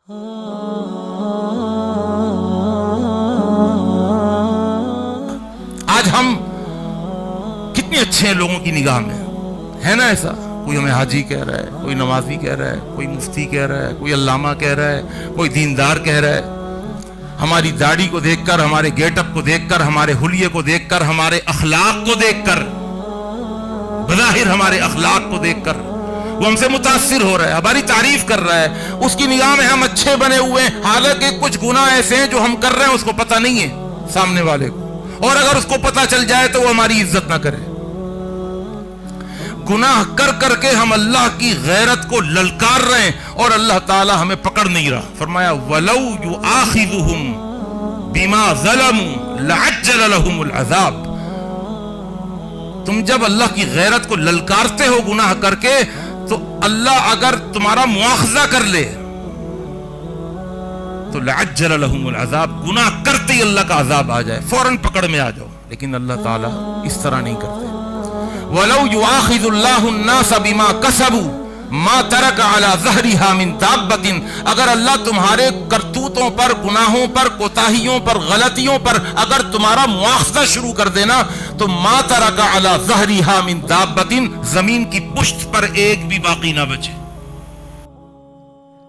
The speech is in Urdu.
آج ہم کتنے اچھے ہیں لوگوں کی نگاہ میں، ہے نا ایسا؟ کوئی ہمیں حاجی کہہ رہا ہے، کوئی نمازی کہہ رہا ہے، کوئی مفتی کہہ رہا ہے، کوئی علامہ کہہ رہا ہے، کوئی دیندار کہہ رہا ہے۔ ہماری داڑھی کو دیکھ کر، ہمارے گیٹ اپ کو دیکھ کر، ہمارے حلیے کو دیکھ کر، ہمارے اخلاق کو دیکھ کر، بظاہر ہمارے اخلاق کو دیکھ کر وہ ہم سے متاثر ہو رہا ہے، ہماری تعریف کر رہا ہے، اس کی نگاہ میں ہم اچھے بنے ہوئے ہیں، حالانکہ کچھ گناہ ایسے ہیں جو ہم کر رہے ہیں اس کو پتہ نہیں ہے سامنے والے کو، اور اگر اس کو پتہ چل جائے تو وہ ہماری عزت نہ کرے۔ گناہ کر کر کے ہم اللہ کی غیرت کو للکار رہے ہیں اور اللہ تعالی ہمیں پکڑ نہیں رہا۔ فرمایا وَلَوْ يُؤَاخِذُهُمْ بِمَا ظَلَمُوا لَعَجَّلَ لَهُمُ الْعَذَابَ۔ تم جب اللہ کی غیرت کو للکارتے ہو گناہ کر کے، تو اللہ اگر تمہارا مواخذہ کر لے تو لَعَجَّلَ لَهُمُ الْعَذَابَ، گناہ کرتے ہی اللہ کا عذاب آ جائے، فوراً پکڑ میں آ جاؤ۔ لیکن اللہ تعالیٰ اس طرح نہیں کرتے۔ وَلَوْ يُؤَاخِذُ اللَّهُ النَّاسَ بِمَا كَسَبُوا مَا تَرَكَ عَلَى ظَهْرِهَا مِن دَابَّةٍ، اگر اللہ تمہارے کرتوتوں پر، گناہوں پر، کوتاہیوں پر، غلطیوں پر اگر تمہارا مواخذہ شروع کر دینا تو مَا تَرَكَ عَلَى ظَهْرِهَا مِن دَابَّةٍ، زمین کی پشت پر ایک بھی باقی نہ بچے۔